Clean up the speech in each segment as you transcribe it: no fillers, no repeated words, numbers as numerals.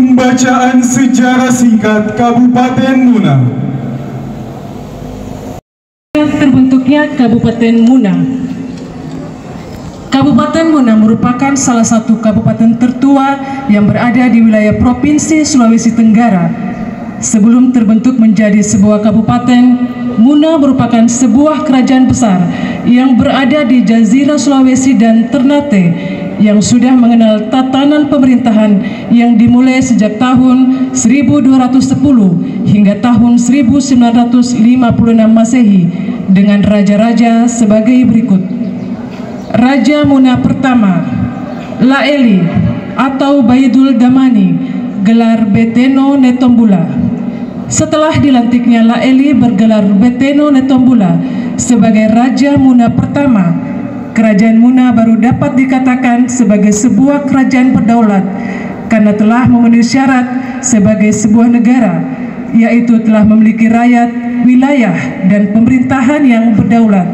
Pembacaan sejarah singkat Kabupaten Muna. Terbentuknya Kabupaten Muna. Kabupaten Muna merupakan salah satu kabupaten tertua yang berada di wilayah Provinsi Sulawesi Tenggara. Sebelum terbentuk menjadi sebuah kabupaten, Muna merupakan sebuah kerajaan besar yang berada di Jazirah Sulawesi dan Ternate, yang sudah mengenal tatanan pemerintahan yang dimulai sejak tahun 1210 hingga tahun 1956 Masehi dengan raja-raja sebagai berikut. Raja Muna pertama, Laeli atau Baidul Damani, gelar Beteno Netombula. Setelah dilantiknya Laeli bergelar Beteno Netombula sebagai Raja Muna pertama, Kerajaan Muna baru dapat dikatakan sebagai sebuah kerajaan berdaulat karena telah memenuhi syarat sebagai sebuah negara, yaitu telah memiliki rakyat, wilayah, dan pemerintahan yang berdaulat.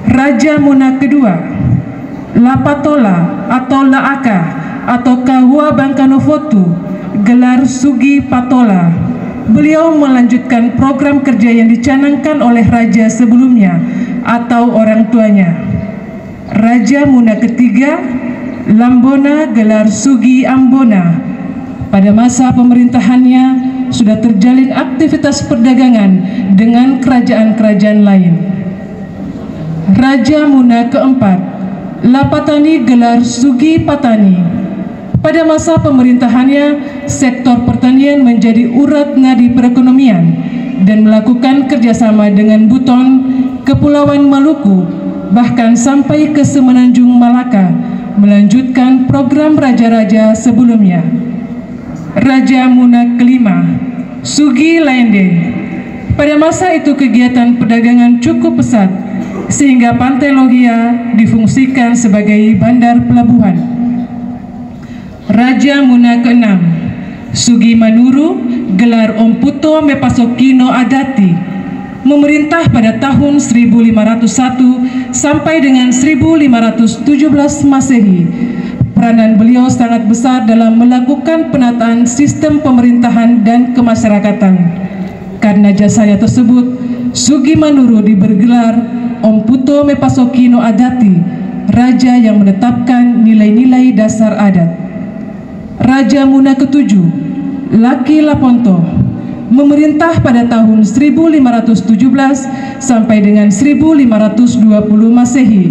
Raja Muna kedua, Lapatola atau Laaka atau Kahua Bangkanofotu, gelar Sugi Patola. Beliau melanjutkan program kerja yang dicanangkan oleh raja sebelumnya atau orang tuanya. Raja Muna ketiga, Lambona, gelar Sugi Ambona. Pada masa pemerintahannya sudah terjalin aktivitas perdagangan dengan kerajaan-kerajaan lain. Raja Muna keempat, Lapatani, gelar Sugi Patani. Pada masa pemerintahannya, sektor pertanian menjadi urat nadi perekonomian dan melakukan kerjasama dengan Buton, Kepulauan Maluku, bahkan sampai ke Semenanjung Malaka, melanjutkan program raja-raja sebelumnya. Raja Muna kelima, Sugi Laende. Pada masa itu kegiatan perdagangan cukup pesat, sehingga Pantai Logia difungsikan sebagai bandar pelabuhan. Raja Muna keenam, Sugi Manuru, gelar Omputo Mepasokino Adati, memerintah pada tahun 1501 sampai dengan 1517 Masehi. Peranan beliau sangat besar dalam melakukan penataan sistem pemerintahan dan kemasyarakatan. Karena jasanya tersebut, Sugi Manuru dibergelar Omputo Mepasokino Adati, raja yang menetapkan nilai-nilai dasar adat. Raja Muna ketujuh, Laki Laponto, memerintah pada tahun 1517 sampai dengan 1520 Masehi.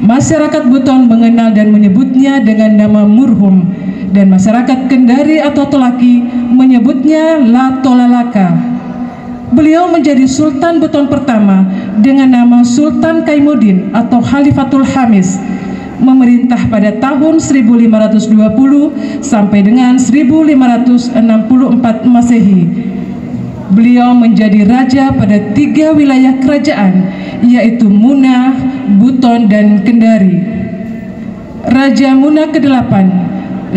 Masyarakat Buton mengenal dan menyebutnya dengan nama Murhum, dan masyarakat Kendari atau Tolaki menyebutnya La Tolalaka. Beliau menjadi Sultan Buton pertama dengan nama Sultan Kaimudin atau Khalifatul Hamis, memerintah pada tahun 1520 sampai dengan 1564 Masehi. Beliau menjadi raja pada 3 wilayah kerajaan, yaitu Muna, Buton, dan Kendari. Raja Muna ke-8,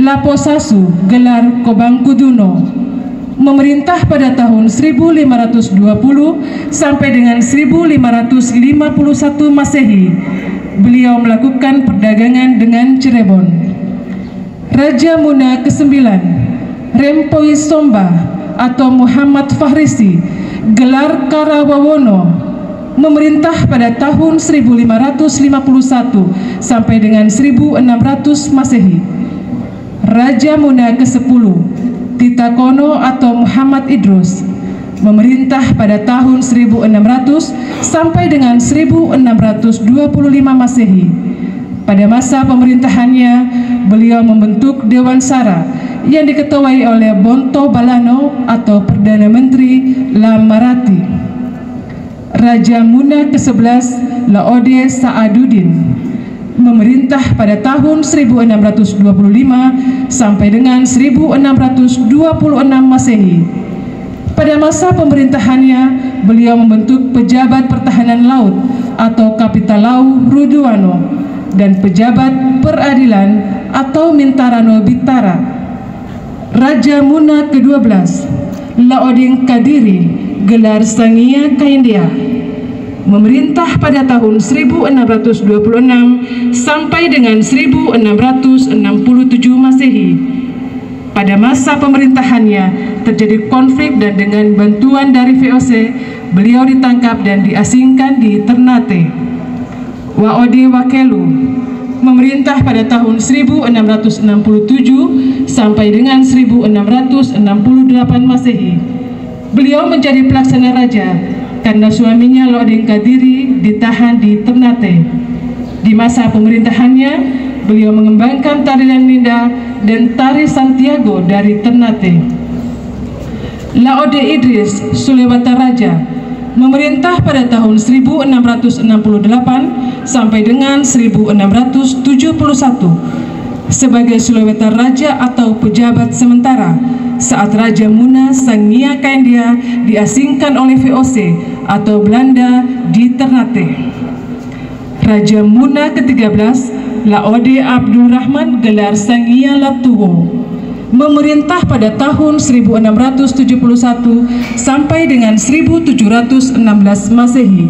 Laposasu, gelar Kobangkuduno, memerintah pada tahun 1520 sampai dengan 1551 Masehi. Beliau melakukan perdagangan dengan Cirebon. Raja Muna ke-9, Rempoi Somba atau Muhammad Fahrisi, gelar Karawawono, memerintah pada tahun 1551 sampai dengan 1600 Masehi. Raja Muna ke-10, Titakono atau Muhammad Idrus, memerintah pada tahun 1600 sampai dengan 1625 Masehi. Pada masa pemerintahannya, beliau membentuk Dewan Sara yang diketuai oleh Bonto Balano atau Perdana Menteri Lamarati. Raja Muna ke-11, Laode Sa'aduddin, memerintah pada tahun 1625 sampai dengan 1626 Masehi. Pada masa pemerintahannya, beliau membentuk Pejabat Pertahanan Laut atau Kapitalau Ruduano dan Pejabat Peradilan atau Mintarano Bitara. Raja Muna ke-12, Laoding Kadiri, gelar Sangia Kaindia, memerintah pada tahun 1626 sampai dengan 1667 Masehi. Pada masa pemerintahannya terjadi konflik dan dengan bantuan dari VOC, beliau ditangkap dan diasingkan di Ternate. Waode Wakelu memerintah pada tahun 1667 sampai dengan 1668 Masehi. Beliau menjadi pelaksana raja karena suaminya Laode Kadiri ditahan di Ternate. Di masa pemerintahannya, beliau mengembangkan tarian Linda dan tari Santiago dari Ternate. Laode Idris Sulewata Raja memerintah pada tahun 1668 sampai dengan 1671 sebagai Sulewata Raja atau pejabat sementara saat Raja Muna Sangia Kaindia diasingkan oleh VOC atau Belanda di Ternate. Raja Muna ke-13 Laode Abdul Rahman gelar Sangia Latuwo memerintah pada tahun 1671 sampai dengan 1716 Masehi.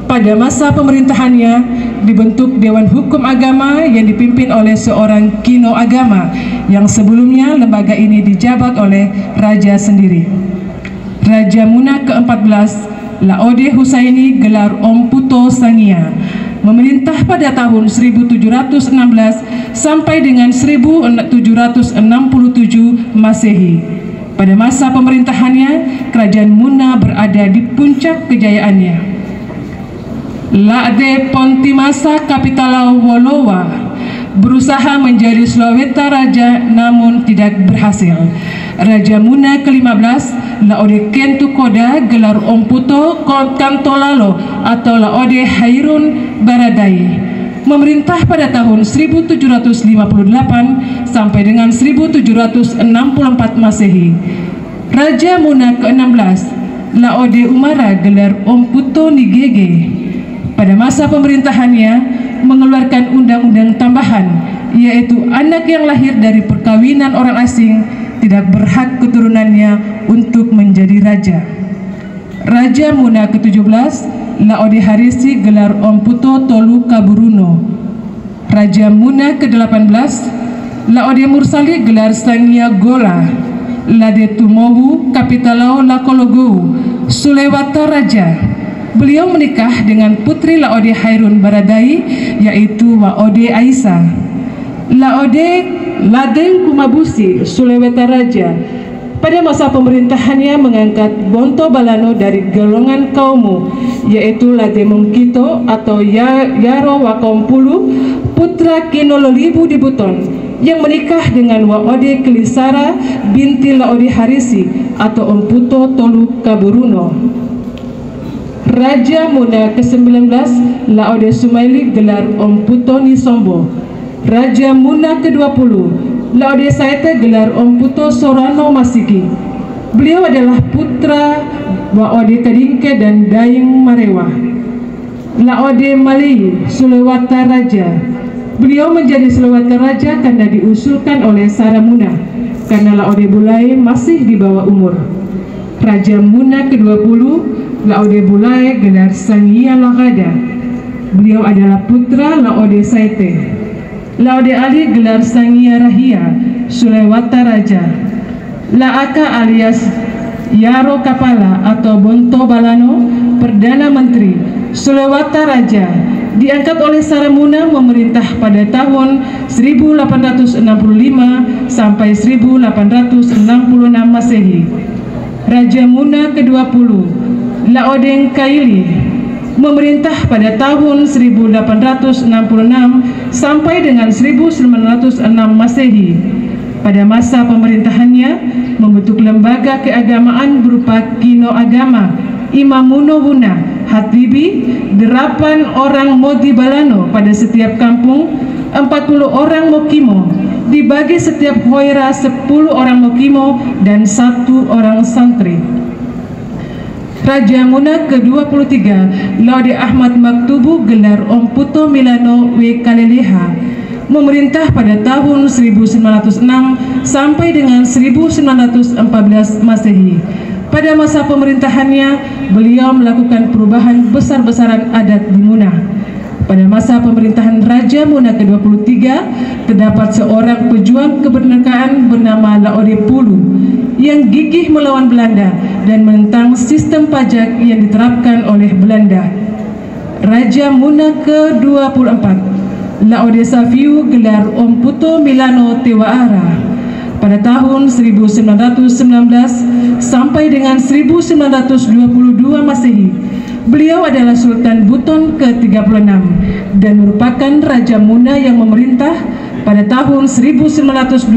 Pada masa pemerintahannya dibentuk Dewan Hukum Agama yang dipimpin oleh seorang kino agama yang sebelumnya lembaga ini dijabat oleh raja sendiri. Raja Muna ke-14 Laode Husaini gelar Om Puto Sangia memerintah pada tahun 1716 sampai dengan 1767 Masehi. Pada masa pemerintahannya, Kerajaan Muna berada di puncak kejayaannya. Laode Pontimasa Kapitala Wolowa berusaha menjadi Sulaweta Raja namun tidak berhasil. Raja Muna ke-15 Laode Kentu Koda gelar Om Puto Kantolalo atau Laode Hairun Baradai memerintah pada tahun 1758 sampai dengan 1764 Masehi. Raja Muna ke-16 Laode Umara gelar Om Puto Nigege pada masa pemerintahannya mengeluarkan undang-undang tambahan, yaitu anak yang lahir dari perkawinan orang asing tidak berhak keturunannya untuk menjadi raja. Raja Muna ke-17 Laode Harisi gelar Om Puto Tolu Kaburuno. Raja Muna ke-18 Laode Mursali gelar Sangia Gola. Lade Tumowu Kapitalau Lakologo Sulewata Raja. Beliau menikah dengan putri Laode Hairun Baradai, yaitu Waode Aisyah. Lade Kumabusi Sulewata Raja pada masa pemerintahannya mengangkat Bonto Balano dari golongan kaummu, yaitu Lade Mungkito atau Yaro Wakompulu putra Kinololibu di Buton yang menikah dengan Waode Kelisara binti Laode Harisi atau Om Puto Tolu Kaburuno. Raja Muna ke-19 Laode Sumaili gelar Om Puto Nisombo. Raja Muna ke-20 Laode Saite gelar Om Puto Sorano Masiki. Beliau adalah putra Waode Kadingke dan Daeng Marewa. Laode Malei Sulewata Raja. Beliau menjadi Sulewata Raja karena diusulkan oleh Sara Muna karena Laode Bulai masih di bawah umur. Raja Muna ke-20 Laode Bulai gelar Sangia Lagada. Beliau adalah putra Laode Saite. Laode Ali gelar Sangia Rahia Sulewata Raja. Laaka alias Yaro Kapala atau Bonto Balano Perdana Menteri Sulewata Raja diangkat oleh Sara Muna memerintah pada tahun 1865 sampai 1866 Masehi. Raja Muna ke-20 Laode Kaili memerintah pada tahun 1866 sampai dengan 1906 Masehi. Pada masa pemerintahannya membentuk lembaga keagamaan berupa kino agama, Imamuno Wuna, Hatibi, 8 orang Modi Balano pada setiap kampung, 40 orang Mokimo, dibagi setiap hoira 10 orang Mokimo dan 1 orang santri. Raja Muna ke-23 Laode Ahmad Maktubu gelar Om Puto Milano W. Kaleleha memerintah pada tahun 1906 sampai dengan 1914 Masehi. Pada masa pemerintahannya beliau melakukan perubahan besar-besaran adat di Muna. Pada masa pemerintahan Raja Muna ke-23, terdapat seorang pejuang kemerdekaan bernama Laode Pulu yang gigih melawan Belanda dan menentang sistem pajak yang diterapkan oleh Belanda. Raja Muna ke-24, Laode Safiu gelar Om Puto Milano Tewaara. Pada tahun 1919 sampai dengan 1922 Masehi, beliau adalah Sultan Buton ke-36 dan merupakan Raja Muna yang memerintah pada tahun 1922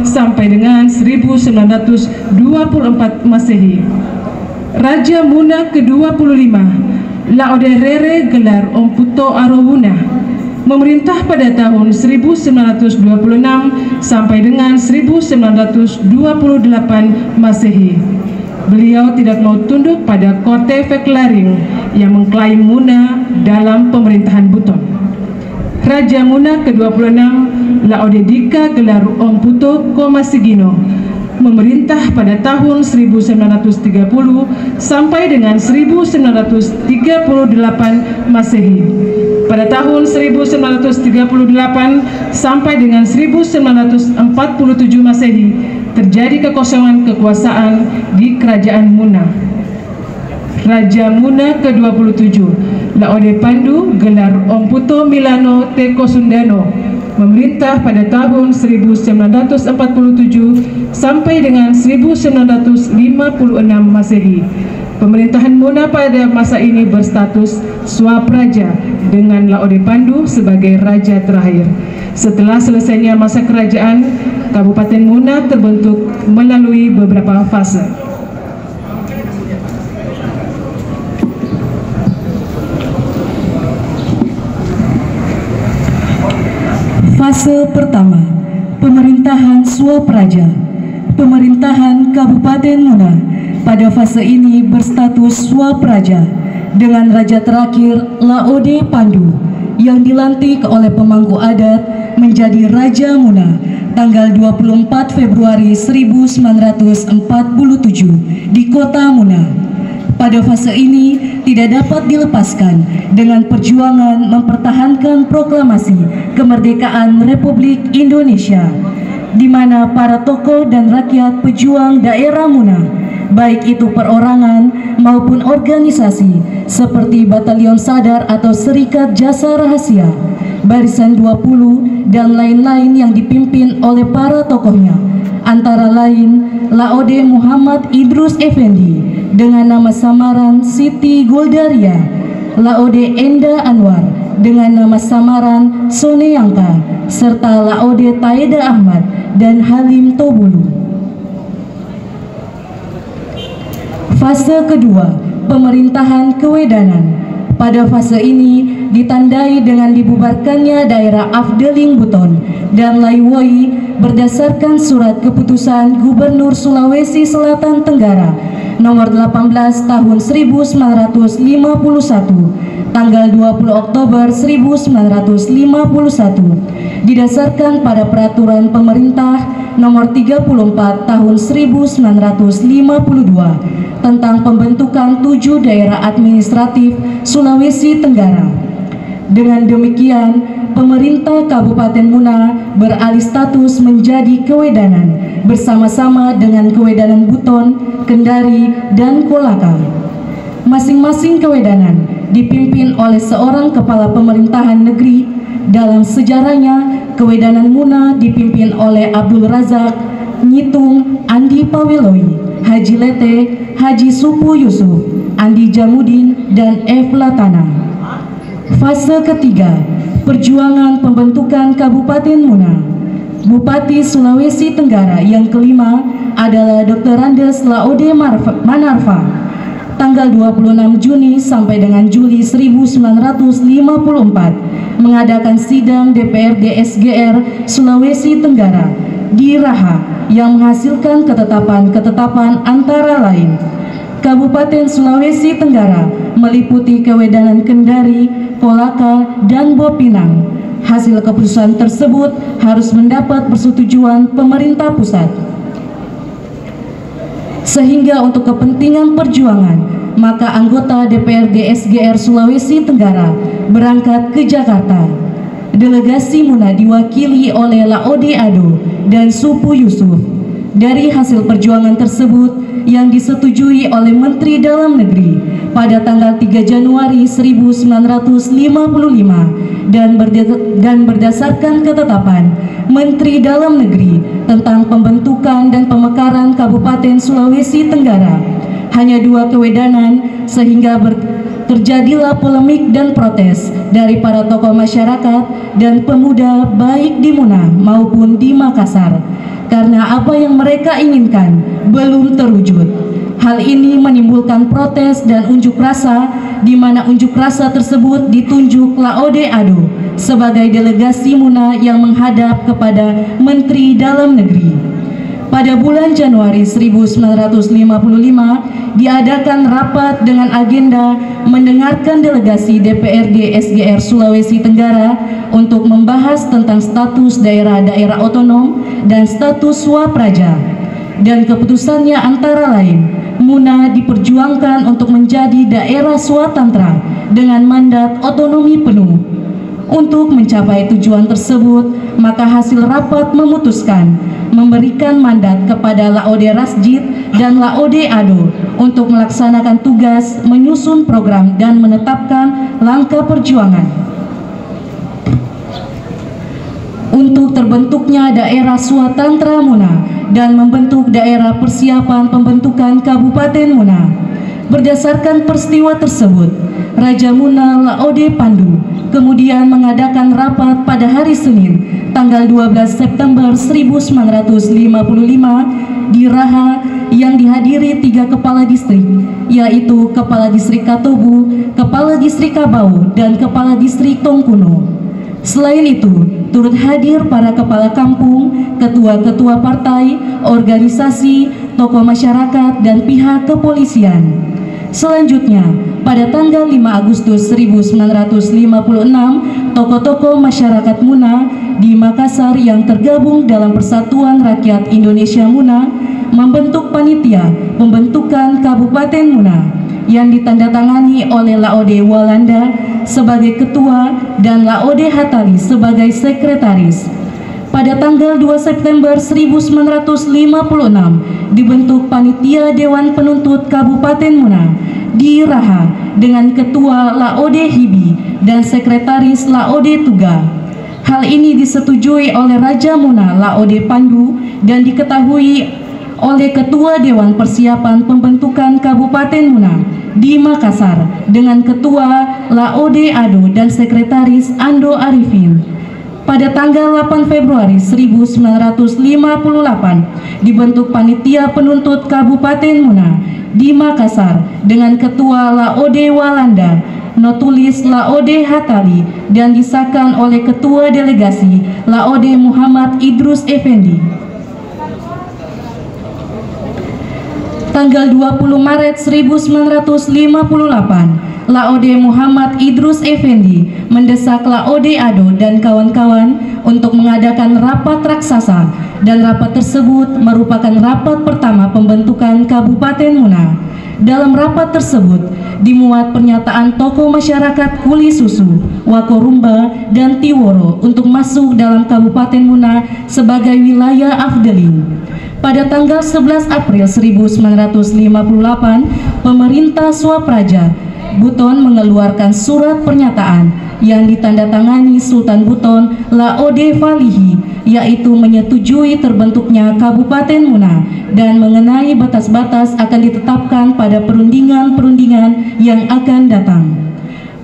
sampai dengan 1924 Masehi. Raja Muna ke-25, Laode Rere gelar Om Puto Arowuna, memerintah pada tahun 1926 sampai dengan 1928 Masehi. Beliau tidak mau tunduk pada Korte Veklaring yang mengklaim Muna dalam pemerintahan Buton. Raja Muna ke-26, Laode Dika gelar Om Puto Komasigino, memerintah pada tahun 1930 sampai dengan 1938 Masehi. Pada tahun 1938 sampai dengan 1947 Masehi terjadi kekosongan kekuasaan di Kerajaan Muna. Raja Muna ke-27, Laode Pandu gelar Om Puto Milano Teko Sundano, memerintah pada tahun 1947 sampai dengan 1956 Masehi. Pemerintahan Muna pada masa ini berstatus swapraja dengan Laode Pandu sebagai raja terakhir. Setelah selesainya masa kerajaan, Kabupaten Muna terbentuk melalui beberapa fase. Fase pertama, pemerintahan swapraja. Pemerintahan Kabupaten Muna pada fase ini berstatus swapraja dengan raja terakhir Laode Pandu yang dilantik oleh pemangku adat menjadi Raja Muna tanggal 24 Februari 1947 di kota Muna. Pada fase ini tidak dapat dilepaskan dengan perjuangan mempertahankan proklamasi kemerdekaan Republik Indonesia, di mana para tokoh dan rakyat pejuang daerah Muna, baik itu perorangan maupun organisasi seperti Batalion Sadar atau Serikat Jasa Rahasia, Barisan 20, dan lain-lain yang dipimpin oleh para tokohnya, antara lain Laode Muhammad Idrus Effendi dengan nama samaran Siti Goldaria, Laode Enda Anwar dengan nama samaran Soneyangka, serta Laode Taeda Ahmad dan Halim Tobulu. Fase kedua, pemerintahan kewedanan. Pada fase ini ditandai dengan dibubarkannya daerah Afdeling Buton dan Laiwoi berdasarkan surat keputusan Gubernur Sulawesi Selatan Tenggara nomor 18 tahun 1951 tanggal 20 Oktober 1951, didasarkan pada peraturan pemerintah nomor 34 tahun 1952 tentang pembentukan 7 daerah administratif Sulawesi Tenggara. Dengan demikian, pemerintah Kabupaten Muna beralih status menjadi kewedanan bersama-sama dengan Kewedanan Buton, Kendari, dan Kolaka. Masing-masing kewedanan dipimpin oleh seorang kepala pemerintahan negeri. Dalam sejarahnya, Kewedanan Muna dipimpin oleh Abdul Razak, Nyitung, Andi Paweloi, Haji Lete, Haji Supu Yusuf, Andi Jamudin, dan F. Latana. Fase ketiga, perjuangan pembentukan Kabupaten Muna. Bupati Sulawesi Tenggara yang kelima adalah Dr. Andes Laode Manarfa. Tanggal 26 Juni sampai dengan Juli 1954 mengadakan sidang DPRD SGR Sulawesi Tenggara di Raha yang menghasilkan ketetapan-ketetapan antara lain Kabupaten Sulawesi Tenggara meliputi Kewedanan Kendari, Kolaka, dan Bopinang. Hasil keputusan tersebut harus mendapat persetujuan pemerintah pusat. Sehingga untuk kepentingan perjuangan, maka anggota DPRD SGR Sulawesi Tenggara berangkat ke Jakarta. Delegasi MUNA diwakili oleh Laode Ado dan Supu Yusuf. Dari hasil perjuangan tersebut yang disetujui oleh Menteri Dalam Negeri pada tanggal 3 Januari 1955 dan berdasarkan ketetapan Menteri Dalam Negeri tentang pembentukan dan pemekaran Kabupaten Sulawesi Tenggara, hanya 2 kewedanan sehingga terjadilah polemik dan protes dari para tokoh masyarakat dan pemuda baik di MUNA maupun di Makassar karena apa yang mereka inginkan belum terwujud. Hal ini menimbulkan protes dan unjuk rasa, di mana unjuk rasa tersebut ditunjuk Laode Ado sebagai delegasi MUNA yang menghadap kepada Menteri Dalam Negeri. Pada bulan Januari 1955 diadakan rapat dengan agenda mendengarkan delegasi DPRD SGR Sulawesi Tenggara untuk membahas tentang status daerah-daerah otonom dan status swapraja. Dan keputusannya antara lain, MUNA diperjuangkan untuk menjadi daerah swatantra dengan mandat otonomi penuh. Untuk mencapai tujuan tersebut, maka hasil rapat memutuskan memberikan mandat kepada Laode Rasjid dan Laode Ado untuk melaksanakan tugas menyusun program dan menetapkan langkah perjuangan untuk terbentuknya daerah swatantra MUNA dan membentuk daerah persiapan pembentukan Kabupaten MUNA. Berdasarkan peristiwa tersebut, Raja MUNA Laode Pandu kemudian mengadakan rapat pada hari Senin tanggal 12 September 1955 di Raha yang dihadiri 3 kepala distrik, yaitu Kepala Distrik Katobu, Kepala Distrik Kabau, dan Kepala Distrik Tongkuno. Selain itu, turut hadir para kepala kampung, ketua-ketua partai, organisasi, tokoh masyarakat, dan pihak kepolisian. Selanjutnya, pada tanggal 5 Agustus 1956, tokoh-tokoh masyarakat MUNA di Makassar yang tergabung dalam Persatuan Rakyat Indonesia MUNA membentuk panitia pembentukan Kabupaten MUNA yang ditandatangani oleh Laode Walanda sebagai ketua dan Laode Hatali sebagai sekretaris. Pada tanggal 2 September 1956 dibentuk panitia Dewan Penuntut Kabupaten MUNA di Raha dengan ketua Laode Hibi dan sekretaris Laode Tuga. Hal ini disetujui oleh Raja MUNA Laode Pandu dan diketahui oleh Ketua Dewan Persiapan Pembentukan Kabupaten MUNA di Makassar dengan Ketua Laode Ado dan Sekretaris Ando Arifin. Pada tanggal 8 Februari 1958 dibentuk Panitia Penuntut Kabupaten MUNA di Makassar dengan Ketua Laode Walanda, notulis Laode Hatali, dan disahkan oleh Ketua Delegasi Laode Muhammad Idrus Effendi. Tanggal 20 Maret 1958, Laode Muhammad Idrus Effendi mendesak Laode Ado dan kawan-kawan untuk mengadakan rapat raksasa, dan rapat tersebut merupakan rapat pertama pembentukan Kabupaten MUNA. Dalam rapat tersebut dimuat pernyataan tokoh masyarakat Kuli Susu, Wakorumba, dan Tiworo untuk masuk dalam Kabupaten MUNA sebagai wilayah Afdelin. Pada tanggal 11 April 1958, pemerintah Swapraja Buton mengeluarkan surat pernyataan yang ditandatangani Sultan Buton Laode Falihi, yaitu menyetujui terbentuknya Kabupaten MUNA dan mengenai batas-batas akan ditetapkan pada perundingan-perundingan yang akan datang.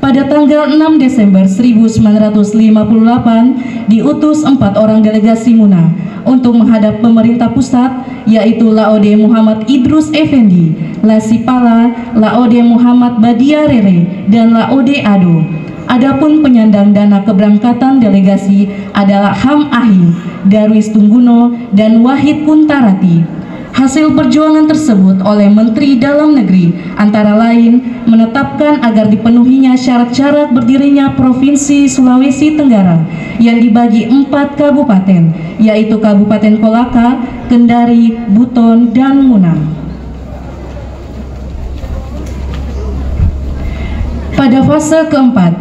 Pada tanggal 6 Desember 1958 diutus 4 orang delegasi MUNA untuk menghadap pemerintah pusat, yaitu Laode Muhammad Idrus Effendi, Lasipala, Laode Muhammad Badia Rere, dan Laode Ado. Adapun penyandang dana keberangkatan delegasi adalah Ham Ahi, Darwis Tungguno, dan Wahid Kuntarati. Hasil perjuangan tersebut oleh Menteri Dalam Negeri antara lain menetapkan agar dipenuhinya syarat-syarat berdirinya Provinsi Sulawesi Tenggara yang dibagi 4 kabupaten, yaitu Kabupaten Kolaka, Kendari, Buton, dan MUNA. Pada fase keempat,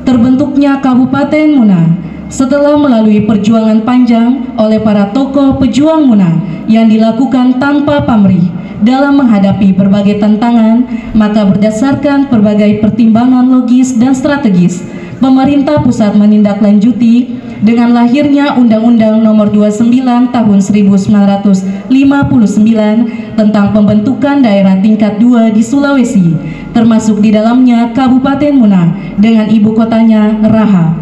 terbentuknya Kabupaten Muna setelah melalui perjuangan panjang oleh para tokoh pejuang Muna yang dilakukan tanpa pamrih dalam menghadapi berbagai tantangan, maka berdasarkan berbagai pertimbangan logis dan strategis, pemerintah pusat menindaklanjuti dengan lahirnya Undang-Undang Nomor 29 Tahun 1959 tentang pembentukan daerah tingkat 2 di Sulawesi, termasuk di dalamnya Kabupaten Muna dengan ibu kotanya Raha.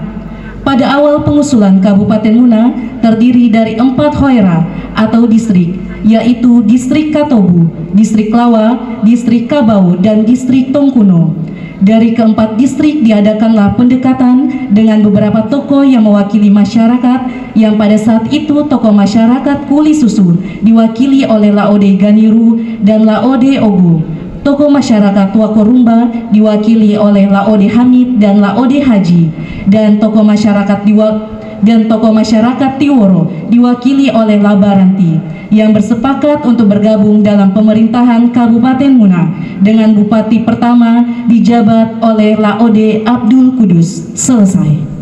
Pada awal pengusulan Kabupaten Muna terdiri dari 4 hoera atau distrik, yaitu Distrik Katobu, Distrik Lawa, Distrik Kabau, dan Distrik Tongkuno. Dari keempat distrik diadakanlah pendekatan dengan beberapa tokoh yang mewakili masyarakat, yang pada saat itu tokoh masyarakat Kuli Susu diwakili oleh Laode Ganiru dan Laode Ogo. Tokoh masyarakat Wakorumba diwakili oleh Laode Hamid dan Laode Haji, dan tokoh masyarakat Tiworo diwakili oleh Labaranti, yang bersepakat untuk bergabung dalam pemerintahan Kabupaten Muna dengan bupati pertama dijabat oleh Laode Abdul Kudus. Selesai.